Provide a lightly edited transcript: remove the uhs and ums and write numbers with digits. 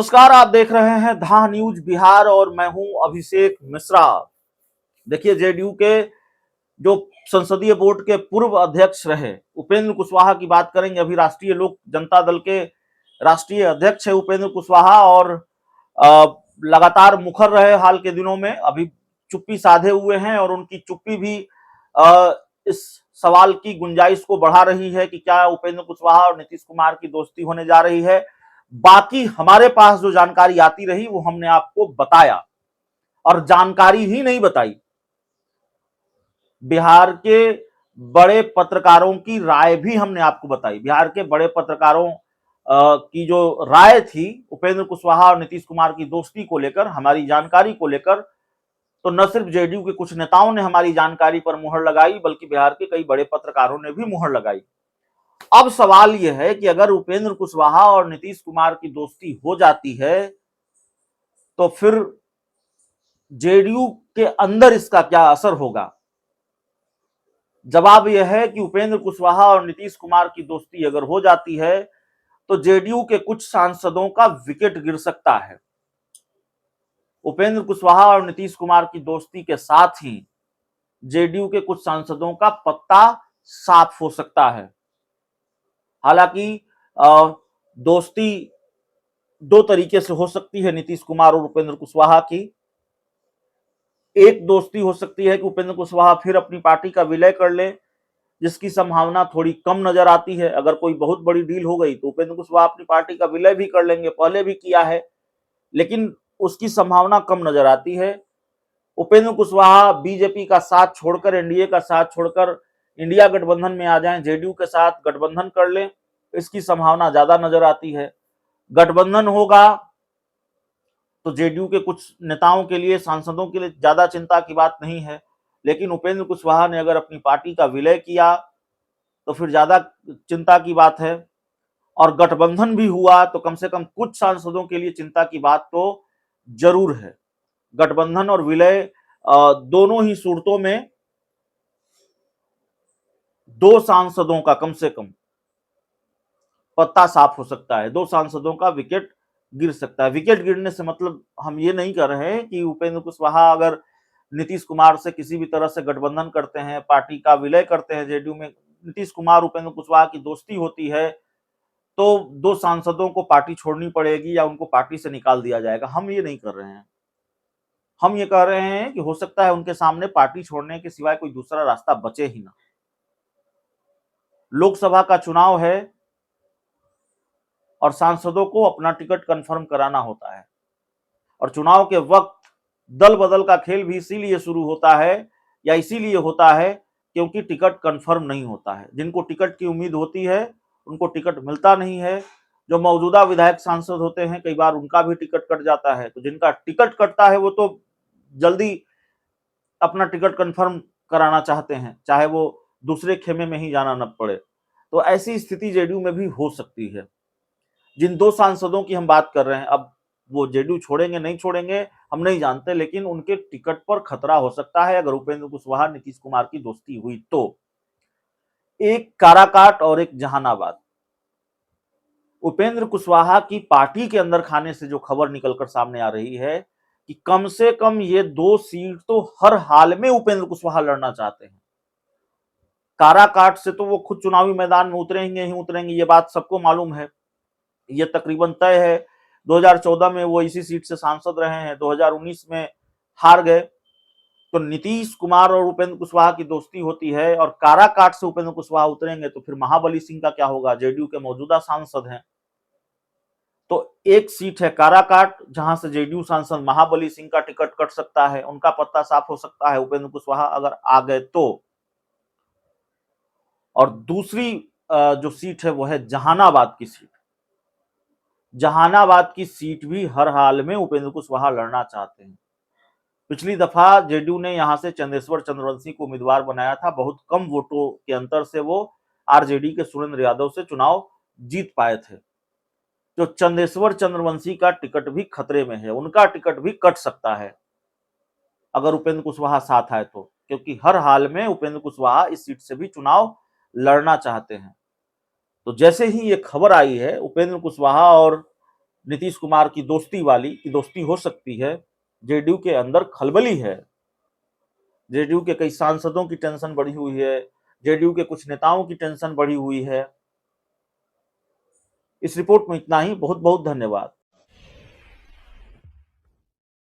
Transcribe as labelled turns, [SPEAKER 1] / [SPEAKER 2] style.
[SPEAKER 1] नमस्कार, आप देख रहे हैं धा न्यूज बिहार और मैं हूं अभिषेक मिश्रा। देखिए, जेडीयू के जो संसदीय बोर्ड के पूर्व अध्यक्ष रहे उपेंद्र कुशवाहा की बात करेंगे। अभी राष्ट्रीय लोक जनता दल के राष्ट्रीय अध्यक्ष है उपेंद्र कुशवाहा और लगातार मुखर रहे हाल के दिनों में। अभी चुप्पी साधे हुए हैं और उनकी चुप्पी भी इस सवाल की गुंजाइश को बढ़ा रही है कि क्या उपेंद्र कुशवाहा और नीतीश कुमार की दोस्ती होने जा रही है। बाकी हमारे पास जो जानकारी आती रही वो हमने आपको बताया, और जानकारी ही नहीं बताई, बिहार के बड़े पत्रकारों की राय भी हमने आपको बताई। बिहार के बड़े पत्रकारों की जो राय थी उपेंद्र कुशवाहा और नीतीश कुमार की दोस्ती को लेकर, हमारी जानकारी को लेकर, तो न सिर्फ जेडीयू के कुछ नेताओं ने हमारी जानकारी पर मुहर लगाई बल्कि बिहार के कई बड़े पत्रकारों ने भी मुहर लगाई। अब सवाल यह है कि अगर उपेंद्र कुशवाहा और नीतीश कुमार की दोस्ती हो जाती है तो फिर जेडीयू के अंदर इसका क्या असर होगा। जवाब यह है कि उपेंद्र कुशवाहा और नीतीश कुमार की दोस्ती अगर हो जाती है तो जेडीयू के कुछ सांसदों का विकेट गिर सकता है। उपेंद्र कुशवाहा और नीतीश कुमार की दोस्ती के साथ ही जेडीयू के कुछ सांसदों का पत्ता साफ हो सकता है। हालांकि दोस्ती दो तरीके से हो सकती है नीतीश कुमार और उपेंद्र कुशवाहा की। एक दोस्ती हो सकती है कि उपेंद्र कुशवाहा फिर अपनी पार्टी का विलय कर ले, जिसकी संभावना थोड़ी कम नजर आती है। अगर कोई बहुत बड़ी डील हो गई तो उपेंद्र कुशवाहा अपनी पार्टी का विलय भी कर लेंगे, पहले भी किया है, लेकिन उसकी संभावना कम नजर आती है। उपेंद्र कुशवाहा बीजेपी का साथ छोड़कर, एनडीए का साथ छोड़कर इंडिया गठबंधन में आ जाएं, जेडीयू के साथ गठबंधन कर लें, इसकी संभावना ज्यादा नजर आती है। गठबंधन होगा तो जेडीयू के कुछ नेताओं के लिए, सांसदों के लिए ज्यादा चिंता की बात नहीं है, लेकिन उपेंद्र कुशवाहा ने अगर अपनी पार्टी का विलय किया तो फिर ज्यादा चिंता की बात है। और गठबंधन भी हुआ तो कम से कम कुछ सांसदों के लिए चिंता की बात तो जरूर है। गठबंधन और विलय दोनों ही सूरतों में दो सांसदों का कम से कम पत्ता साफ हो सकता है, दो सांसदों का विकेट गिर सकता है। विकेट गिरने से मतलब हम ये नहीं कर रहे हैं कि उपेंद्र कुशवाहा अगर नीतीश कुमार से किसी भी तरह से गठबंधन करते हैं, पार्टी का विलय करते हैं, जेडीयू में नीतीश कुमार उपेंद्र कुशवाहा की दोस्ती होती है तो दो सांसदों को पार्टी छोड़नी पड़ेगी या उनको पार्टी से निकाल दिया जाएगा। हम ये नहीं कर रहे हैं। हम ये कह रहे हैं कि हो सकता है उनके सामने पार्टी छोड़ने के सिवाय कोई दूसरा रास्ता बचे ही ना। लोकसभा का चुनाव है और सांसदों को अपना टिकट कंफर्म कराना होता है, और चुनाव के वक्त दल बदल का खेल भी इसीलिए शुरू होता है या इसीलिए होता है क्योंकि टिकट कंफर्म नहीं होता है। जिनको टिकट की उम्मीद होती है उनको टिकट मिलता नहीं है। जो मौजूदा विधायक सांसद होते हैं कई बार उनका भी टिकट कट जाता है, तो जिनका टिकट कटता है वो तो जल्दी अपना टिकट कंफर्म कराना चाहते हैं, चाहे वो दूसरे खेमे में ही जाना न पड़े। तो ऐसी स्थिति जेडीयू में भी हो सकती है। जिन दो सांसदों की हम बात कर रहे हैं, अब वो जेडीयू छोड़ेंगे नहीं छोड़ेंगे हम नहीं जानते, लेकिन उनके टिकट पर खतरा हो सकता है अगर उपेंद्र कुशवाहा नीतीश कुमार की दोस्ती हुई तो। एक काराकाट और एक जहानाबाद। उपेंद्र कुशवाहा की पार्टी के अंदर खाने से जो खबर निकलकर सामने आ रही है कि कम से कम ये 2 सीट तो हर हाल में उपेंद्र कुशवाहा लड़ना चाहते हैं। काराकाट से तो वो खुद चुनावी मैदान में उतरेंगे ही उतरेंगे, ये बात सबको मालूम है, ये तकरीबन तय है। 2014 में वो इसी सीट से सांसद रहे हैं, 2019 में हार गए। तो नीतीश कुमार और उपेंद्र कुशवाहा की दोस्ती होती है और काराकाट से उपेंद्र कुशवाहा उतरेंगे तो फिर महाबली सिंह का क्या होगा, जेडीयू के मौजूदा सांसद हैं। तो एक सीट है काराकाट जहां से जेडीयू सांसद महाबली सिंह का टिकट कट सकता है, उनका पत्ता साफ हो सकता है उपेंद्र कुशवाहा अगर आ गए तो। और दूसरी जो सीट है वो है जहानाबाद की सीट। जहानाबाद की सीट भी हर हाल में उपेंद्र कुशवाहा लड़ना चाहते हैं। पिछली दफा जेडीयू ने यहां से चंदेश्वर चंद्रवंशी को उम्मीदवार बनाया था, बहुत कम वोटों के अंतर से वो आरजेडी के सुरेंद्र यादव से चुनाव जीत पाए थे। जो चंदेश्वर चंद्रवंशी का टिकट भी खतरे में है, उनका टिकट भी कट सकता है अगर उपेंद्र कुशवाहा साथ आए तो, क्योंकि हर हाल में उपेंद्र कुशवाहा इस सीट से भी चुनाव लड़ना चाहते हैं। तो जैसे ही ये खबर आई है उपेंद्र कुशवाहा और नीतीश कुमार की दोस्ती हो सकती है। जेडीयू के अंदर खलबली है। जेडीयू के कई सांसदों की टेंशन बढ़ी हुई है। जेडीयू के कुछ नेताओं की टेंशन बढ़ी हुई है। इस रिपोर्ट में इतना ही। बहुत बहुत धन्यवाद।